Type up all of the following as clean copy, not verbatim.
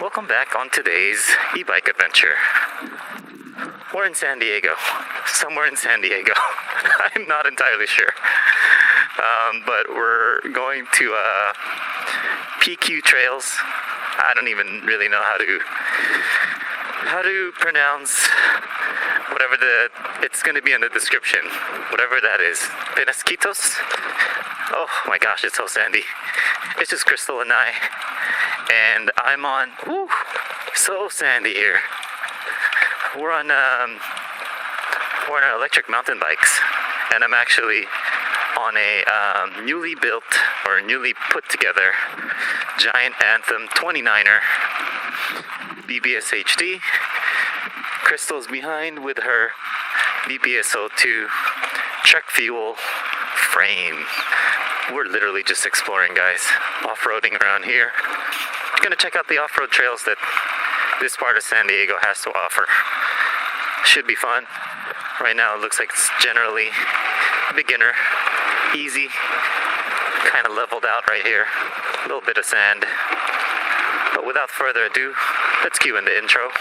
Welcome back on today's e-bike adventure. We're in San Diego, somewhere in San Diego. I'm not entirely sure, but we're going to PQ Trails. I don't even really know how to pronounce whatever it's going to be in the description, whatever that is. Penasquitos? Oh my gosh, it's so sandy. It's just Crystal and I, and I'm on, so sandy here. We're on our electric mountain bikes, and I'm actually on a newly built or newly put together Giant Anthem 29er BBSHD. Crystal's behind with her BBS02 Trek Fuel frame. We're literally just exploring, guys, off-roading around here. Gonna check out the off-road trails that this part of San Diego has to offer. Should be fun. Right now it looks like it's generally beginner, easy, kind of leveled out right here. A little bit of sand. But without further ado, let's cue in the intro.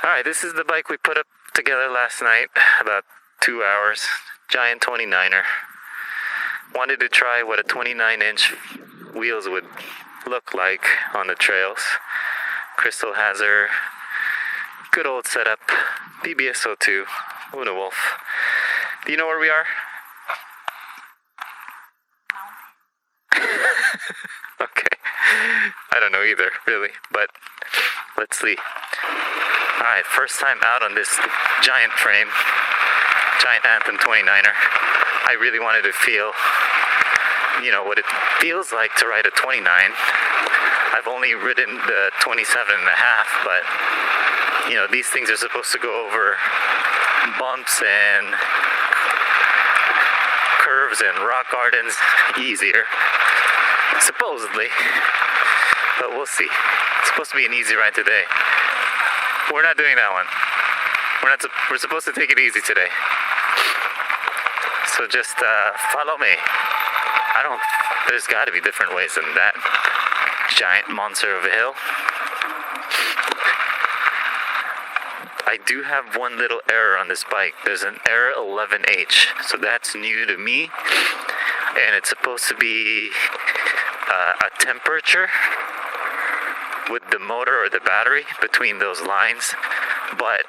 Alright, this is the bike we put up together last night, about 2 hours. Giant 29er. Wanted to try what a 29-inch wheels would look like on the trails. Crystal has her good old setup, BBS02, Una Wolf. Do you know where we are? Okay. I don't know either, really, but let's see. Alright, first time out on this giant frame, Giant Anthem 29er. I really wanted to feel, what it feels like to ride a 29. I've only ridden the 27 and a half, but, these things are supposed to go over bumps and curves and rock gardens easier, supposedly, but we'll see. It's supposed to be an easy ride today. We're not doing that one. We're supposed to take it easy today. So just follow me. There's got to be different ways than that giant monster of a hill. I do have one little error on this bike. There's an error 11H, so that's new to me, and it's supposed to be a temperature with the motor or the battery between those lines, but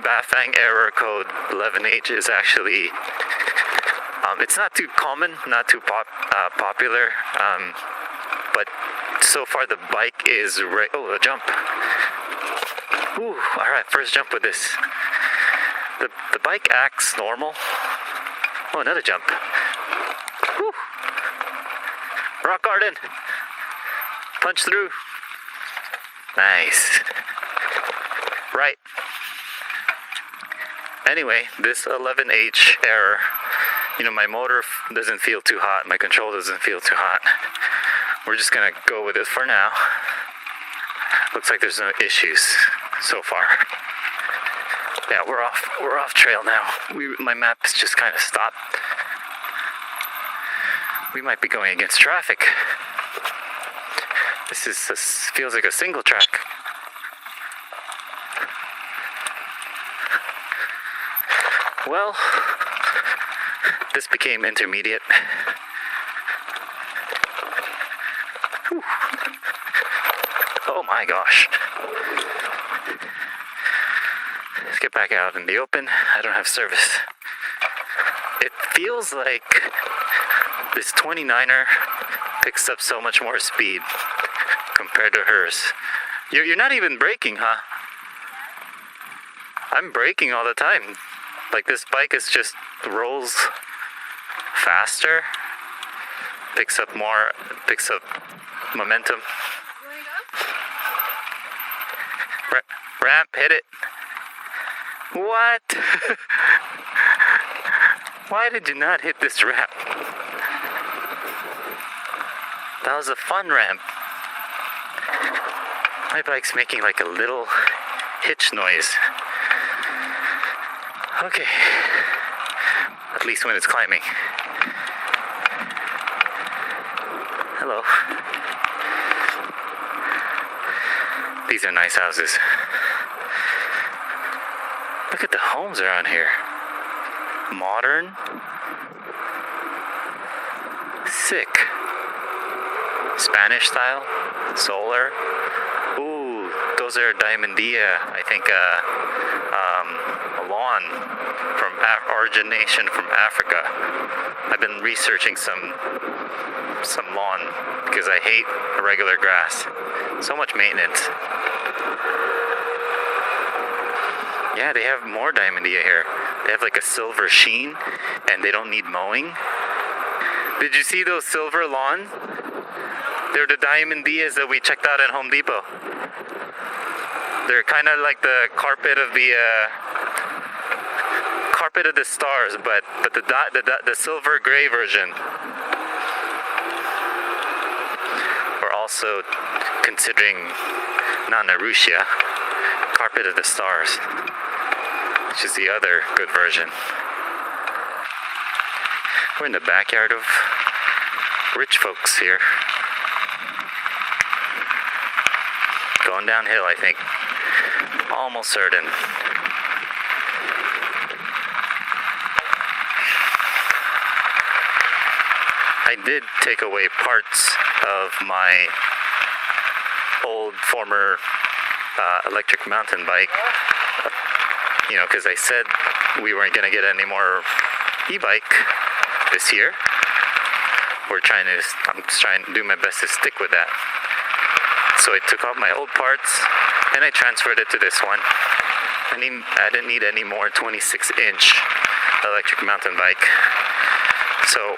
Bafang error code 11H is actually, it's not too common, not too popular, but so far the bike is a jump. Ooh, alright, first jump with this. The bike acts normal. Oh, another jump. Woo. Rock garden. Punch through. Nice. Right. Anyway, this 11H error, my motor doesn't feel too hot, my control doesn't feel too hot. We're just gonna go with it for now. Looks like there's no issues so far. Yeah, we're off trail now. My map has just kind of stopped. We might be going against traffic. This feels like a single track. Well, this became intermediate. Whew. Oh my gosh. Let's get back out in the open. I don't have service. It feels like this 29er picks up so much more speed compared to hers. You're not even braking, huh? I'm braking all the time. Like, this bike is just rolls faster, picks up momentum. Ramp, hit it. What? Why did you not hit this ramp? That was a fun ramp. My bike's making like a little hitch noise. Okay. At least when it's climbing. Hello. These are nice houses. Look at the homes around here. Modern. Sick. Spanish style. Solar. Ooh, those are Diamandia. I think a lawn from origination from Africa. I've been researching some lawn because I hate regular grass. So much maintenance. Yeah, they have more Diamandia here. They have like a silver sheen and they don't need mowing. Did you see those silver lawns? They're the Diamandias that we checked out at Home Depot. They're kind of like the carpet of the stars, but the silver gray version. We're also considering Nana Russia, carpet of the stars, which is the other good version. We're in the backyard of rich folks here. Going downhill, I think. Almost certain. I did take away parts of my old former electric mountain bike, you know, because I said we weren't going to get any more e-bike this year. I'm trying to do my best to stick with that. So I took off my old parts and I transferred it to this one. I didn't need any more 26-inch electric mountain bike. So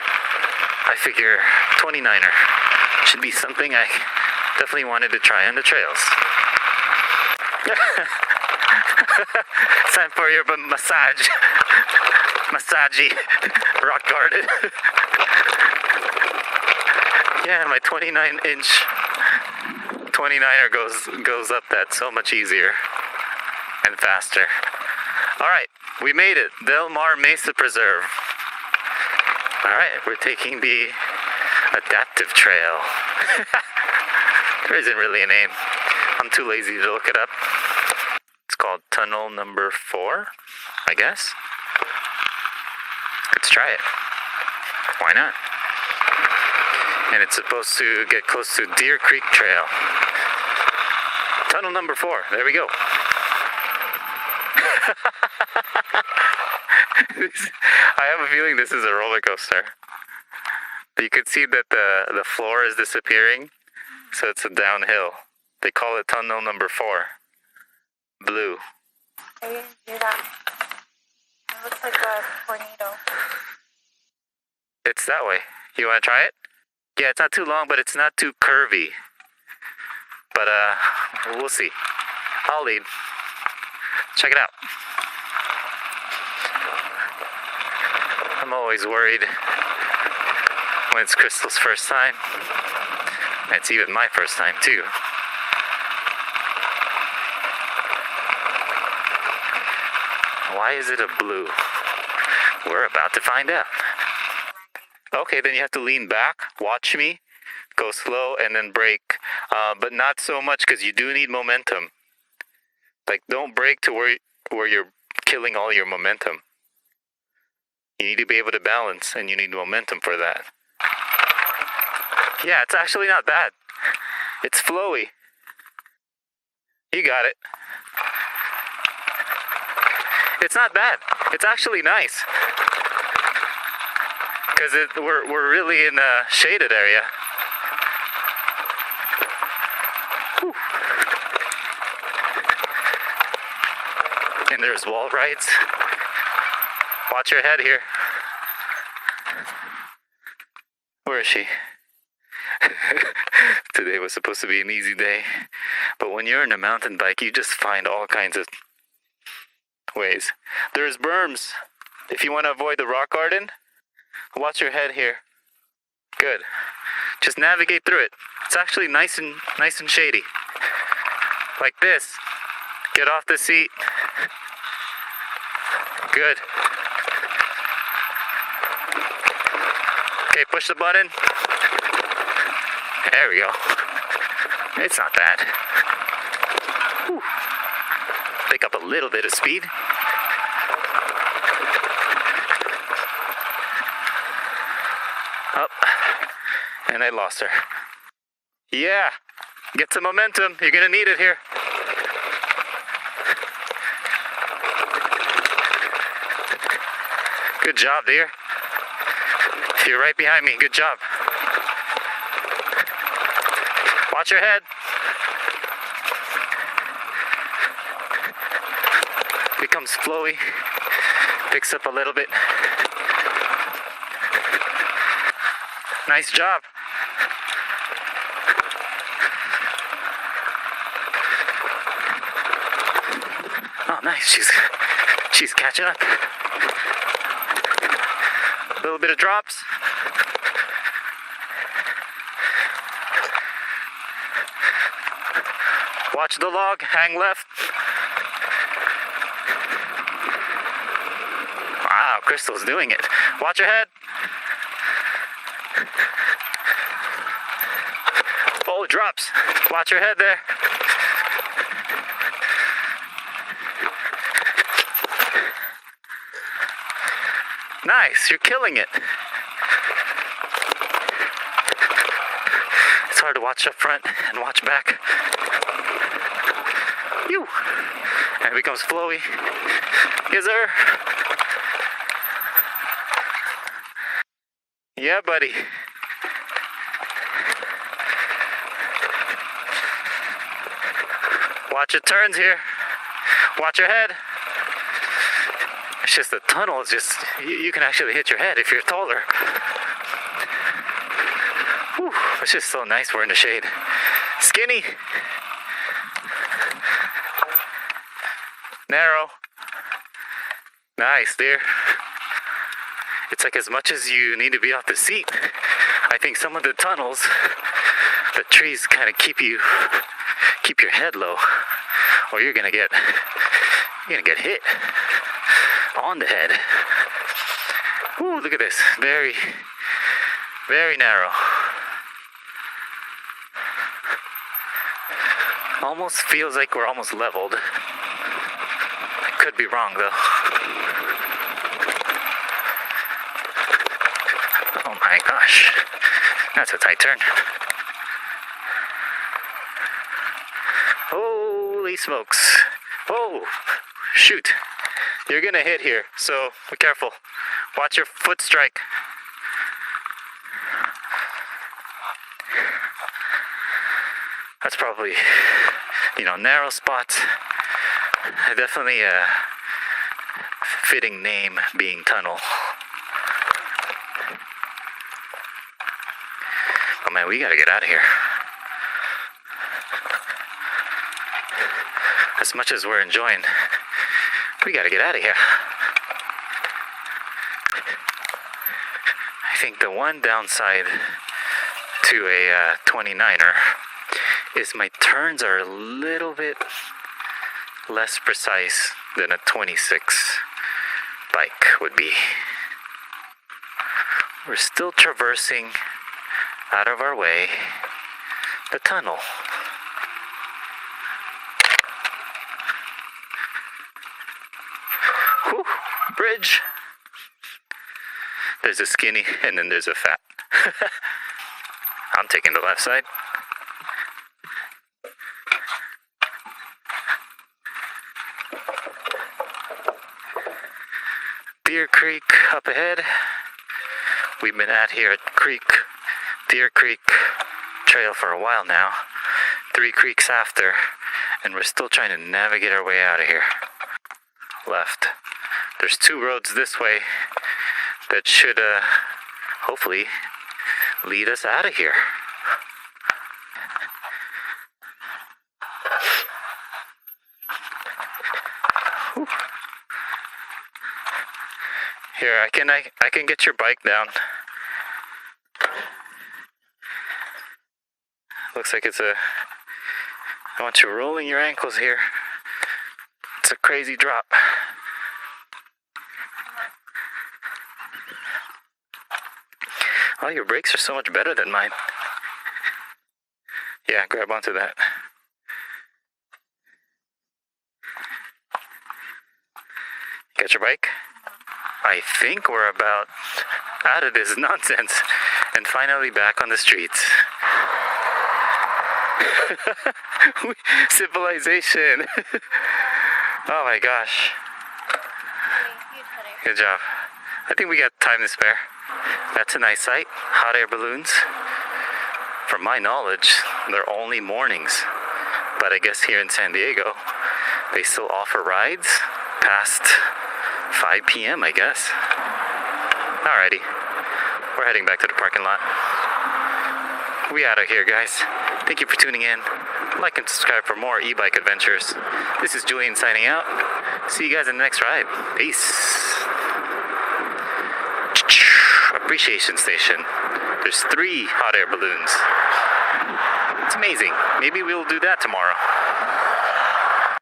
I figure 29er should be something I definitely wanted to try on the trails. Time for your massage. Massagey. Rock guarded. Yeah, my 29-inch 29er goes up that so much easier and faster. Alright, we made it. Del Mar Mesa Preserve. Alright, we're taking the adaptive trail. There isn't really a name. I'm too lazy to look it up. It's called Tunnel Number 4, I guess. Let's try it. Why not? And it's supposed to get close to Deer Creek Trail. Tunnel number 4. There we go. I have a feeling this is a roller coaster. You can see that the floor is disappearing, so it's a downhill. They call it tunnel number 4. Blue. I didn't do that. It looks like a tornado. It's that way. You want to try it? Yeah, it's not too long, but it's not too curvy. But we'll see. I'll lead. Check it out. I'm always worried when it's Crystal's first time. And it's even my first time too. Why is it a blue? We're about to find out. Okay, then you have to lean back, watch me, go slow, and then brake. But not so much, because you do need momentum. Like, don't brake to where you're killing all your momentum. You need to be able to balance, and you need momentum for that. Yeah, it's actually not bad. It's flowy. You got it. It's not bad. It's actually nice. Because we're really in a shaded area. Whew. And there's wall rides. Watch your head here. Where is she? Today was supposed to be an easy day. But when you're in a mountain bike, you just find all kinds of ways. There's berms. If you want to avoid the rock garden, watch your head here. Good. Just navigate through it. It's actually nice and shady. Like this. Get off the seat. Good. Okay, push the button. There we go. It's not bad. Whew. Pick up a little bit of speed. Up. And I lost her. Yeah. Get some momentum. You're gonna need it here. Good job, dear. You're right behind me. Good job. Watch your head. Becomes flowy. Picks up a little bit. Nice job. Oh, nice. She's catching up. A little bit of drops. Watch the log, hang left. Wow, Crystal's doing it. Watch your head. Oh, drops. Watch your head there. Nice, you're killing it. It's hard to watch up front and watch back. You. And it becomes flowy. Yes, sir. Yeah, buddy. Watch your turns here. Watch your head. It's just the tunnel is just, you can actually hit your head if you're taller. Whew, it's just so nice we're in the shade. Skinny. Narrow. Nice, dear. It's like as much as you need to be off the seat, I think some of the tunnels, the trees kind of keep your head low, or you're gonna get hit on the head. Ooh, look at this. Very, very narrow. Almost feels like we're almost leveled. I could be wrong though. Oh my gosh. That's a tight turn. Holy smokes. Oh, shoot. You're gonna hit here, so be careful. Watch your foot strike. That's probably, narrow spots. Definitely a fitting name being tunnel. Oh man, we gotta get out of here. As much as we're enjoying, we gotta get out of here. I think the one downside to a 29er is my turns are a little bit less precise than a 26 bike would be. We're still traversing out of our way the tunnel. Whew, bridge. There's a skinny and then there's a fat. I'm taking the left side. Deer Creek up ahead. We've been at here at Deer Creek Trail for a while now. 3 creeks after, and we're still trying to navigate our way out of here. Left. There's 2 roads this way that should hopefully lead us out of here. Whew. Here, I can get your bike down. Looks like it's a... I want you rolling your ankles here. It's a crazy drop. Oh, your brakes are so much better than mine. Yeah, grab onto that. Got your bike? I think we're about out of this nonsense and finally back on the streets. Civilization. Oh my gosh. Good job. I think we got time to spare. That's a nice sight. Hot air balloons. From my knowledge, they're only mornings. But I guess here in San Diego, they still offer rides past 5 p.m., I guess. Alrighty. We're heading back to the parking lot. We out of here, guys. Thank you for tuning in. Like and subscribe for more e-bike adventures. This is Julian signing out. See you guys in the next ride. Peace. Appreciation station. There's 3 hot air balloons. It's amazing. Maybe we'll do that tomorrow.